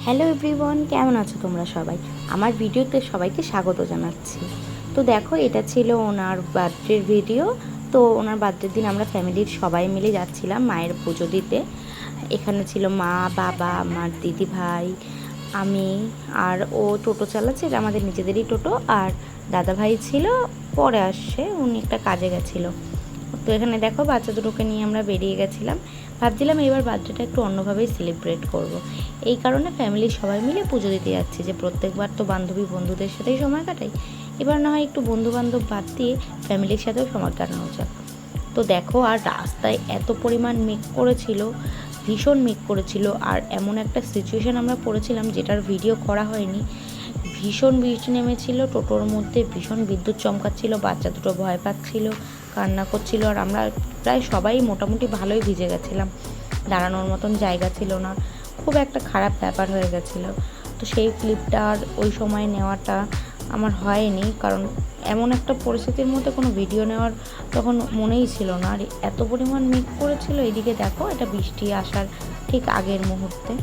Hello everyone, কেমন আছো তোমরা সবাই? আমার ভিডিওতে সবাইকে স্বাগত জানাচ্ছি। তো দেখো, এটা ছিল ওনার বার্থডের ভিডিও। তো ওনার বার্থডের দিন আমরা ফ্যামিলির সবাই মিলে যাচ্ছিলাম মায়ের পুজো দিতে। এখানে ছিল মা, বাবা, আমার দিদি ভাই, আমি, আর ও টোটো চালাচ্ছে, এটা আমাদের নিজেদেরই টোটো। আর দাদা ভাই ছিল, পরে আসছে, উনি একটা কাজে গেছিলো। তো এখানে দেখো, বাচ্চা দুটোকে নিয়ে আমরা বেরিয়ে গেছিলাম। ভাবছিলাম এবার বার্থডেটা একটু অন্যভাবেই সেলিব্রেট করব। এই কারণে ফ্যামিলির সবাই মিলে পুজো দিতে যাচ্ছি, যে প্রত্যেকবার তো বান্ধবী বন্ধুদের সাথেই সময় কাটাই, এবার না হয় একটু বন্ধুবান্ধব বাদ দিয়ে ফ্যামিলির সাথেও সময় কাটানো যাক। তো দেখো, আর রাস্তায় এত পরিমাণ মেঘ করেছিল, ভীষণ মেঘ করেছিল। আর এমন একটা সিচুয়েশান আমরা পড়েছিলাম যেটার ভিডিও করা হয়নি। ভীষণ বৃষ্টি নেমেছিল, টোটোর মধ্যে ভীষণ বিদ্যুৎ চমকাচ্ছিল, বাচ্চা দুটো ভয় পাচ্ছিল, কান্না করছিল। আর আমরা প্রায় সবাই মোটামুটি ভালোই ভিজে গেছিলাম, দাঁড়ানোর মতন জায়গা ছিল না, খুব একটা খারাপ ব্যাপার হয়ে গেছিলো। তো সেই ক্লিপটা আর ওই সময় নেওয়াটা আমার হয়নি, কারণ এমন একটা পরিস্থিতির মধ্যে কোনো ভিডিও নেওয়ার তখন মনেই ছিল না। আর এত পরিমাণ মেঘ করেছিল। এদিকে দেখো, এটা বৃষ্টি আসার ঠিক আগের মুহূর্তে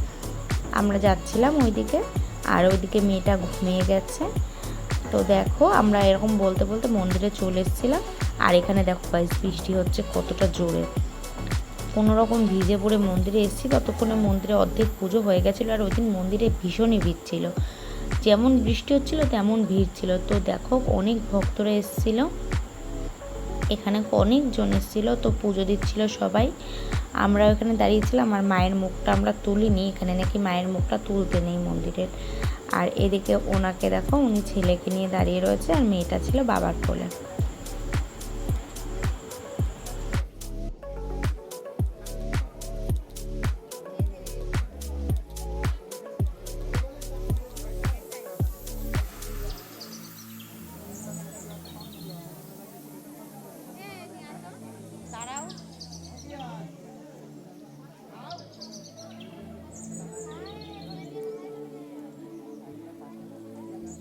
আমরা যাচ্ছিলাম ওইদিকে, আর ওইদিকে মেয়েটা ঘুমিয়ে গেছে। তো দেখো, আমরা এরকম বলতে বলতে মন্দিরে চলে এসেছিলাম। আর এখানে দেখো গাইস, বৃষ্টি হচ্ছে কতটা জোরে। কোনো রকম ভিজে পড়ে মন্দিরে এসেছি, ততক্ষণে মন্দিরে অর্ধেক পুজো হয়ে গেছিলো। আর ওই দিন মন্দিরে ভীষণই ভিড় ছিল, যেমন বৃষ্টি হচ্ছিল তেমন ভিড় ছিল। তো দেখো, অনেক ভক্তরা এসেছিলো, এখানে অনেকজন এসেছিলো, তো পুজো দিচ্ছিল সবাই। আমরা ওখানে দাঁড়িয়েছিলাম, আর মায়ের মুখটা আমরা তুলিনি, এখানে নাকি মায়ের মুখটা তুলতে নেই মন্দিরের। আর এদিকে ওনাকে দেখো, উনি ছেলেকে নিয়ে দাঁড়িয়ে রয়েছে, আর মেয়েটা ছিল বাবার কোলে।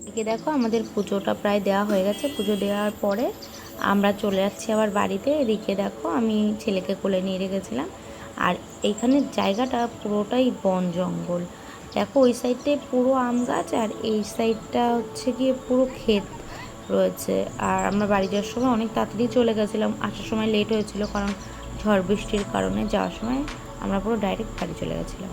এদিকে দেখো, আমাদের পুজোটা প্রায় দেওয়া হয়ে গেছে। পুজো দেওয়ার পরে আমরা চলে যাচ্ছি আবার বাড়িতে। এদিকে দেখো, আমি ছেলেকে কোলে নিয়ে রেখেছিলাম। আর এইখানের জায়গাটা পুরোটাই বন জঙ্গল। দেখো, ওই সাইডে পুরো আম গাছ, আর এই সাইডটা হচ্ছে গিয়ে পুরো ক্ষেত রয়েছে। আর আমরা বাড়ি যাওয়ার সময় অনেক তাড়াতাড়ি চলে গেছিলাম, আসার সময় লেট হয়েছিল কারণ ঝড় বৃষ্টির কারণে। যাওয়ার সময় আমরা পুরো ডাইরেক্ট বাড়ি চলে গেছিলাম।